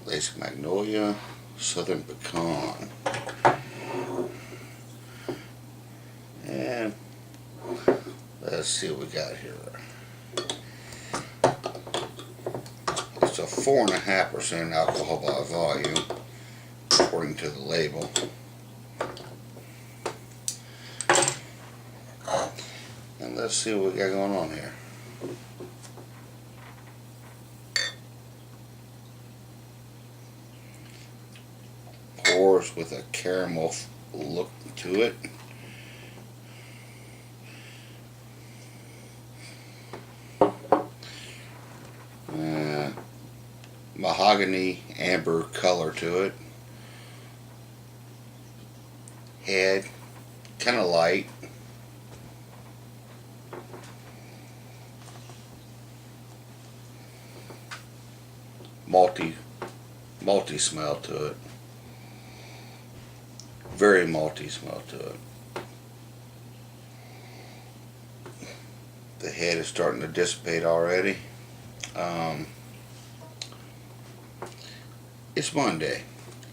Lace Magnolia, Southern Pecan, and let's see what we got here. It's a 4.5% alcohol by volume, according to the label. And let's see what we got going on here. Pours with a caramel look to it. Mahogany amber color to it. Head kind of light. Malty smell to it. Very malty smell to it. The head is starting to dissipate already. It's Monday,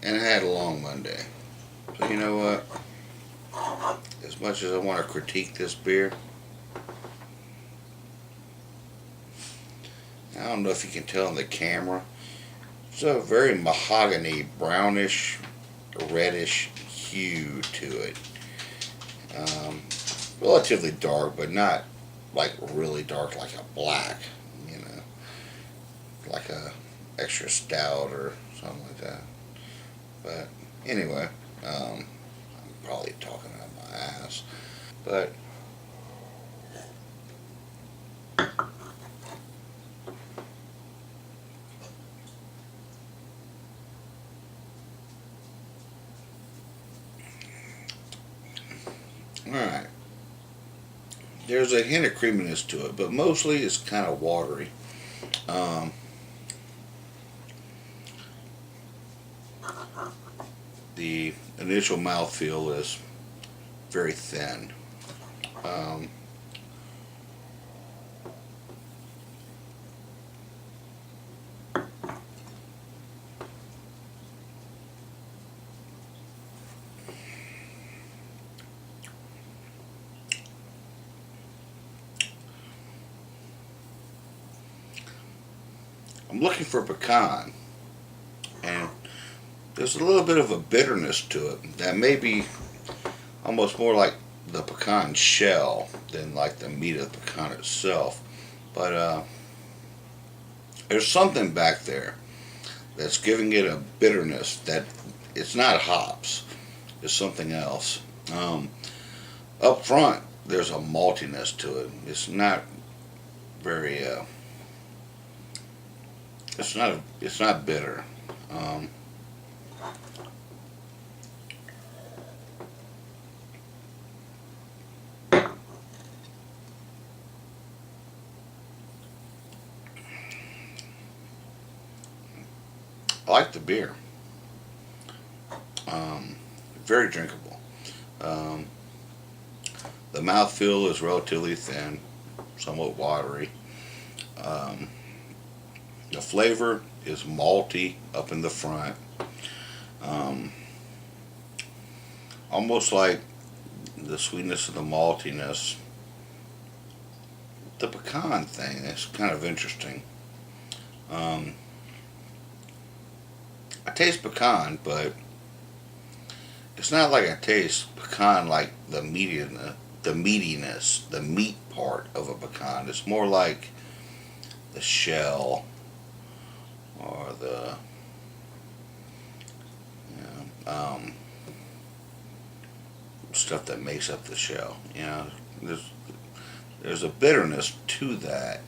and I had a long Monday. So you know what? As much as I want to critique this beer, I don't know if you can tell on the camera, it's a very mahogany, brownish, reddish hue to it. Relatively dark, but not like really dark like a black, you know, like a extra stout or something like that. But anyway, I'm probably talking out my ass. But alright. There's a hint of creaminess to it, but mostly it's kind of watery. The initial mouthfeel is very thin. I'm looking for pecan, and there's a little bit of a bitterness to it that may be almost more like the pecan shell than like the meat of the pecan itself. But there's something back there that's giving it a bitterness that it's not hops, it's something else. Up front, there's a maltiness to it. It's not very. It's not bitter. I like the beer. Very drinkable. Um, the mouthfeel is relatively thin, somewhat watery. Um, the flavor is malty up in the front. Um, Almost like the sweetness of the maltiness. The pecan thing is kind of interesting. Um, I taste pecan, but it's not like I taste pecan like the meatiness, the meat part of a pecan. It's more like the shell or the you stuff that makes up the shell. You know, there's a bitterness to that,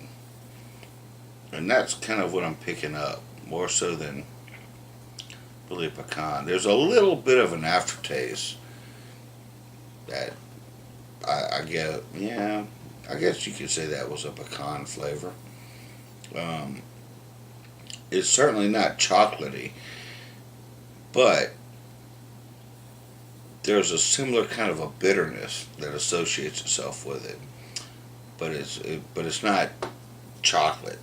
and that's kind of what I'm picking up more so than really pecan. There's a little bit of an aftertaste that I get. Yeah, I guess you could say that was a pecan flavor. Um, it's certainly not chocolatey, but there's a similar kind of a bitterness that associates itself with it. But it's not chocolate.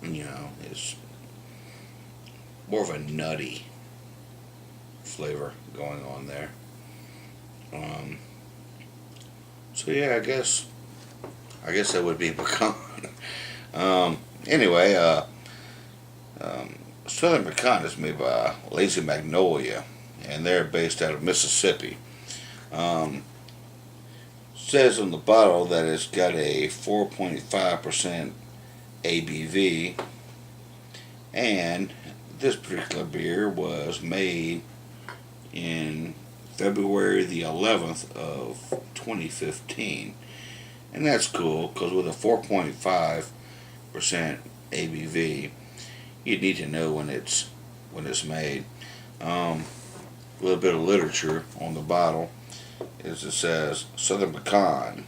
You know, it's more of a nutty flavor going on there. Um, so yeah, I guess that would be pecan. Anyway, Southern Pecan is made by Lazy Magnolia, and they're based out of Mississippi. Um, Says on the bottle that it's got a 4.5% ABV, and this particular beer was made in February the 11th of 2015. And that's cool because with a 4.5% ABV, you need to know when it's made. A little bit of literature on the bottle is it says Southern Pecan,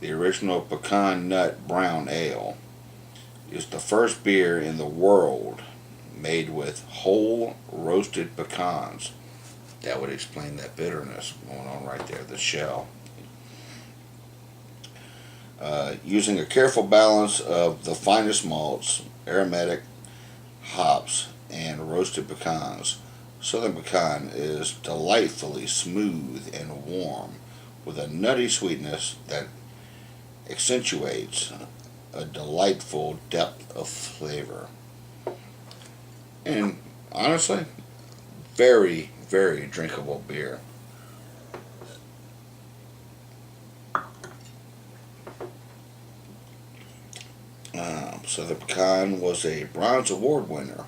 the original pecan nut brown ale, is the first beer in the world made with whole roasted pecans. That would explain that bitterness going on right there, the shell. Using a careful balance of the finest malts, aromatic hops, and roasted pecans, Southern Pecan is delightfully smooth and warm, with a nutty sweetness that accentuates a delightful depth of flavor. And honestly, very, very drinkable beer. So the Pecan was a Bronze Award winner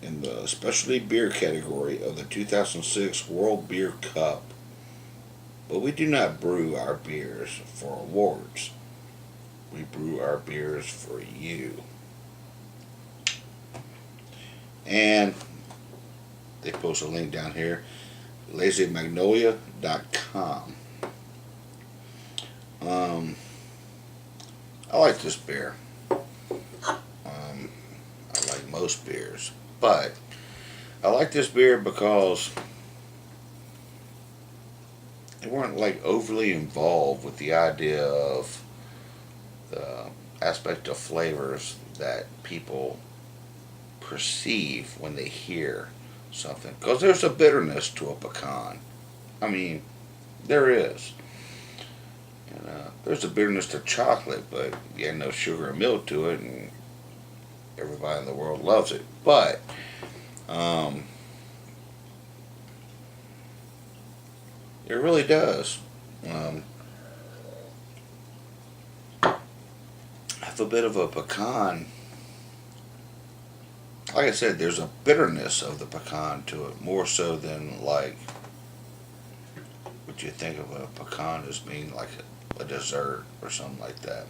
in the specialty beer category of the 2006 World Beer Cup. But we do not brew our beers for awards. We brew our beers for you. And they post a link down here, lazymagnolia.com. I like this beer. I like most beers, but I like this beer because they weren't like overly involved with the idea of the aspect of flavors that people perceive when they hear something. Because there's a bitterness to a pecan. I mean, there is. And there's a bitterness to chocolate, but you add no sugar and milk to it, and everybody in the world loves it. But it really does have a bit of a pecan. Like I said, there's a bitterness of the pecan to it, more so than like what you think of a pecan as being like a dessert or something like that.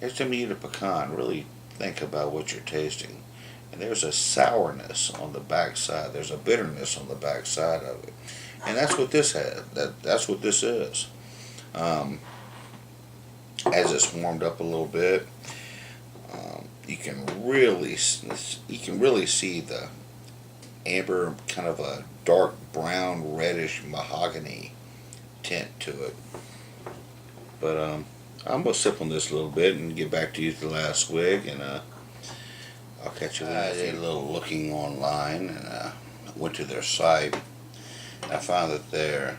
Every time you eat a pecan, really think about what you're tasting. And there's a sourness on the backside. There's a bitterness on the backside of it, and that's what this has. That's what this is. As it's warmed up a little bit, you can really see the amber, kind of a dark brown, reddish mahogany tint to it. But I'm gonna sip on this a little bit and get back to you with the last swig, and I'll catch you. I did a little looking online, and went to their site. And I found that their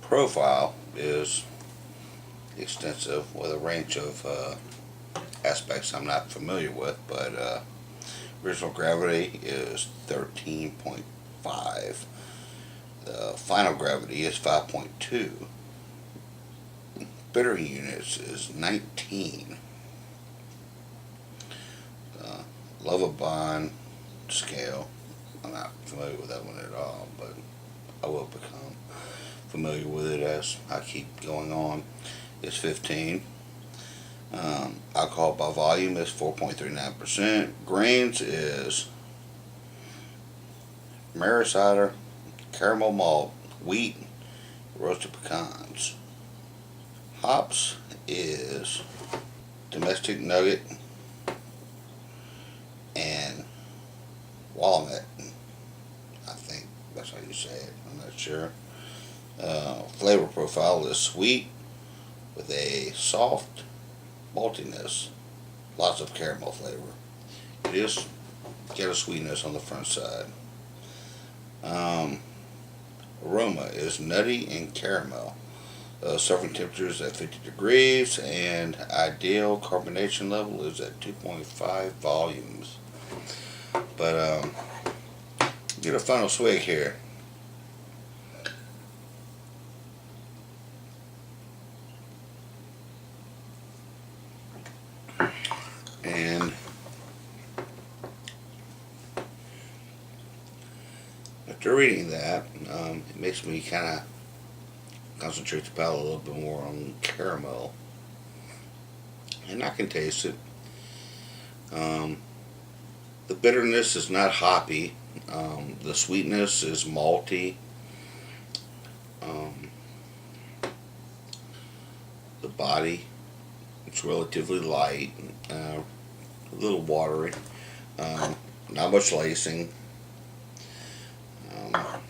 profile is extensive with a range of aspects I'm not familiar with, but original gravity is 13.5. The final gravity is 5.2. Bitter units is 19. Love a bond scale. I'm not familiar with that one at all, but I will become familiar with it as I keep going on. It's 15. Alcohol by volume is 4.39%. Grains is Mary cider, caramel malt, wheat, roasted pecans. Hops is domestic nugget and walnut. I think that's how you say it. I'm not sure. Flavor profile is sweet with a soft maltiness, lots of caramel flavor. It is got a sweetness on the front side. Um, Aroma is nutty and caramel. Serving temperature is at 50 degrees, and ideal carbonation level is at 2.5 volumes. But get a final swig here. And after reading that, it makes me kind of concentrate the palate a little bit more on caramel, and I can taste it. The bitterness is not hoppy. The sweetness is malty. Um, the body, it's relatively light, a little watery. Not much lacing. Um,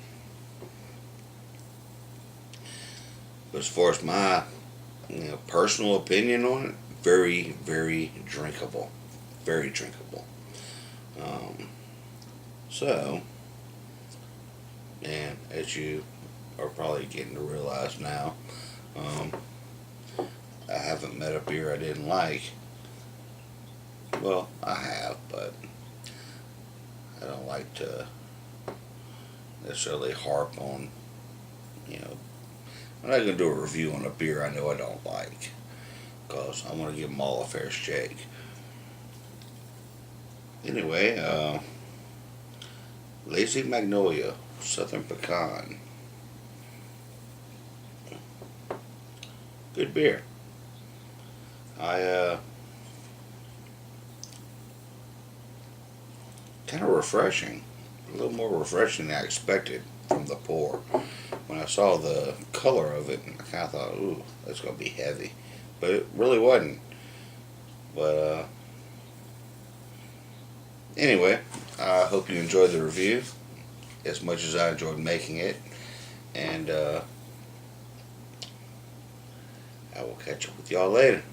but as far as my personal opinion on it, very, very drinkable. Very drinkable. Um, so, and as you are probably getting to realize now, I haven't met a beer I didn't like. Well, I have, but I don't like to necessarily harp on, I'm not going to do a review on a beer I know I don't like, because I want to give them all a fair shake. Anyway, Lazy Magnolia, Southern Pecan. Good beer. Kind of refreshing. A little more refreshing than I expected from the pour. When I saw the color of it, I kind of thought, ooh, that's going to be heavy. But it really wasn't. But, anyway, I hope you enjoyed the review as much as I enjoyed making it. And, I will catch up with y'all later.